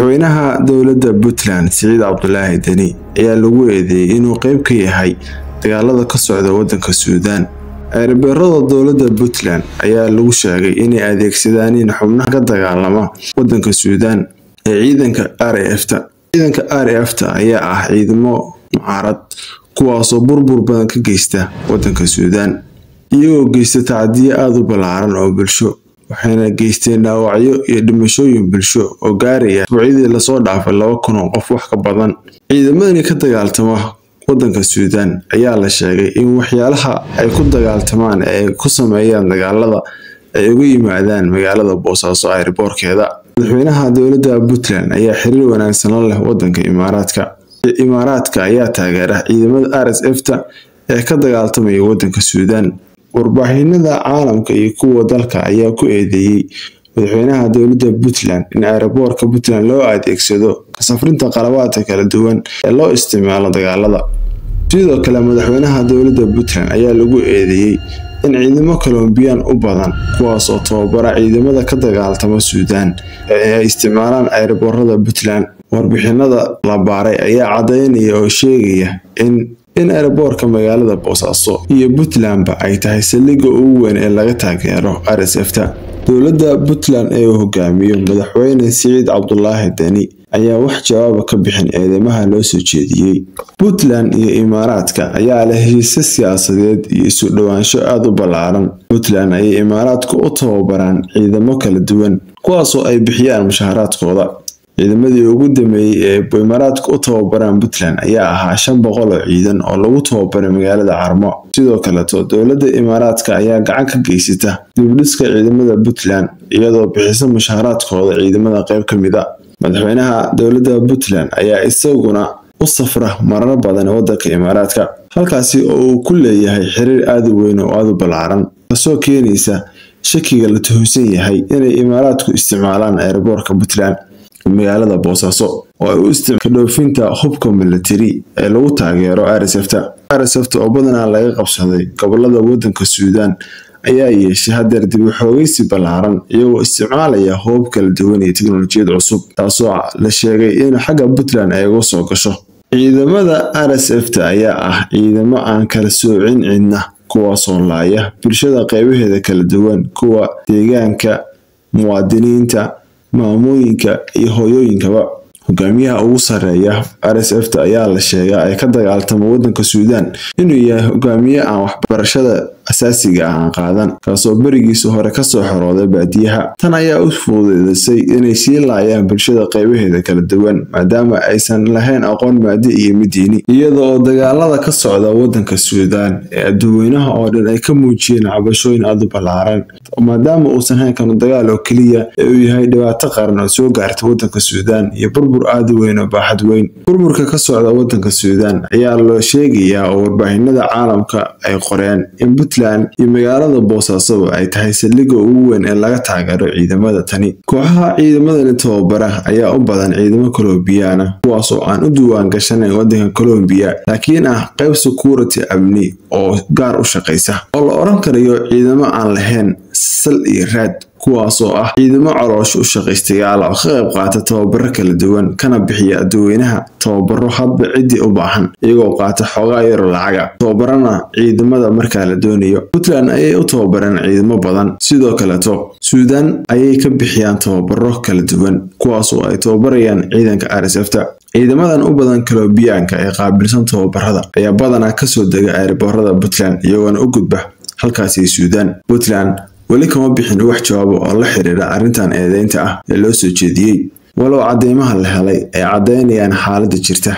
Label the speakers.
Speaker 1: madaxweynaha dowladda Puntland Siciid Cabdulaahi Deni ayaa lagu eedeeyay inuu qayb ka yahay dagaalada ka socda waddanka Suudaan. Ereberada dowladda Puntland ayaa lagu sheegay inay adeegsadaan xubnaha ka dagaalama waddanka Suudaan ee ciidanka RAF-ta. Ciidanka RAF-ta ayaa ah ciidamo mucaarad kuwaas oo burbur badan ka geysta waddanka Suudaan, iyagoo geysta tacdiye aad u ballaaran oo bulsho, waxayna geysteen dhaawacyo iyo dhimashooyin bulsho oo gaaraya isbuucyadii la soo dhaafay 2,000 oo qof wax ka badan. Ciidamadani ka dagaaltama waddanka Suudaan ayaa la sheegay in waxyaalaha ay ku dagaaltamaan ee ay ku sameeyaan dagaalada ay uga yimaadaan magaalada Boosaaso airport-keeda. Madaxweynaha dowladda Puntland ayaa xiriir wanaagsan la leh waddanka Imaaraadka ayaa taageera ciidamada RSF-ta ee ka dagaaltamaya waddanka Suudaan. Warbaahinada caalamka iyo kuwa dalka ayaa ku eedeeyay madaxweynaha dowladda Puntland in airport-ka Puntland loo adeegsado ka safrinta qalabaadka kala duwan ee loo isticmaalo dagaalada. Sidoo kale madaxweynaha dowladda Puntland ayaa lagu eedeeyay in ciidamo Colombian u badan kuwaas oo tababara ciidamada ka dagaaltama Suudaan ay isticmaalaan airport-rada Puntland. Warbixinada la baaray ayaa cadeynaya oo sheegaya in airport-ka magaalada Boosaaso iyo Puntland ay tahay saldhigga ugu weyn ee laga taageero RSF-ta. Dowladda Puntland ee uu hogaamiyo madaxweyne Siciid Cabdulaahi Deni ayaa wax jawaab ka bixin eedeymaha loo soo jeediyay. Puntland iyo Imaaraadka ayaa leh heshiis siyaasadeed iyo isu dhawaansho aad u ballaaran. Puntland ayay Imaaraadku u tababaraan ciidamo kala duwan kuwaas oo ay bixiyaan mushaharaadkooda. Ciidamadii ugu dambeeyay ee Imaaraadku u tababaraan Puntland ayaa ahaa 500 oo ciidan oo lagu tababaray magaalada Carmo. Sidoo kale dowladda Imaaraadka ayaa gacan ka geysata dib-u-dhiska ciidamada Puntland iyadoo bixisa mushaharaadkooda ciidamada qayb ka mid ah. Madaxweynaha dowladda Puntland ayaa isaguna u safra marar badan waddanka Imaaraadka, halkaasi oo uu ku leeyahay xiriir aad u weyn oo aad u ballaaran, taasoo keenaysa shakiga la tuhunsan yahay inay Imaaraadku isticmaalaan airport-ka Puntland magaalada Boosaaso oo ay u isticmaalaan dhoofinta hubka military ee lagu taageero RSF-ta oo badanaa laga qabsaday gobolada waddanka Suudaan ayaa yeeshay hadeer dib u xoogaysi ballaaran iyagoo isticmaalaya hubab kala duwan iyo tiknoolajiyad cusub, taasoo la sheegay in xagga Puntland ay uga soo gasho. Ciidamada RSF-ta ayaa ah ciidamo aan kala soocin cidna, kuwaasoo laaya bulshada qaybaheeda kala duwan, kuwa deegaanka, muwaadiniinta, maamooyinka iyo hooyooyinkaba. Hogaamiyaha ugu sareeya RSF-ta ayaa la sheegay ay ka dagaaltama waddanka Suudaan inuu yahay hogaamiye aan waxbarashada asaasiga ah qaadan, kaasoo barigiisa hore ka soo xorooday baadiyaha. Tan ayaa u fududeysay inay sii laayaan bulshada qaybaheeda kala duwan maadaama aysan lahayn aqoon maadi iyo mid diini. Iyadoo dagaalada ka socda waddanka Suudaan ee dadweynaha oo dhan ay ka muujiyeen cabashooyin aad u ballaaran, maadaama uusan hayn karo dagaal oo kaliya ee uu yahay dhibaato qaran oo soo gaartay waddanka Suudaan iyo burbur aad u weyn oo baaxad weyn. Burburka ka socda waddanka Suudaan ayaa loo sheegayaa oo warbaahinada caalamka ay qoreen in Puntland iyo magaalada Boosaaso ay tahay saldhigga ugu weyn ee laga taageero ciidamada tani. Kooxaha ciidamadani tababara ayaa u badan ciidamo Colombian ah kuwaas oo aan u diiwaan gashanayn waddanka Colombia laakiin ah qayb security amni oo gaar u shaqeysa, oo la oran karayo ciidamo aan lahayn sal iyo raad, kuwaasoo ah ciidamo caloosh u shaqaystayaal oo ka qayb qaata tababaro kala duwan kana bixiya dadweynaha tababaro hadba ciddii u baahan, iyagoo qaata xoogaa yar lacaga tababarana ciidamada marka la doonayo. Puntland ayay u tababareen ciidamo badan, sidoo kale Suudaan ayay ka bixiyaan tababaro kala duwan kuwaasoo ay tababarayaan ciidanka RSF-ta. Ciidamadan u badan Colombianka ee qaabilsan tababarada ayaa badanaa ka soo dega airport-rada Puntland iyagoona u gudba halkaasi Suudaan. Puntland weli kama bixin wax jawaab oo la xiriira arrintan eedeynta ah ee loo soo jeediyay, walow cadeymaha la helay ay cadeynayaan xaaladda jirta.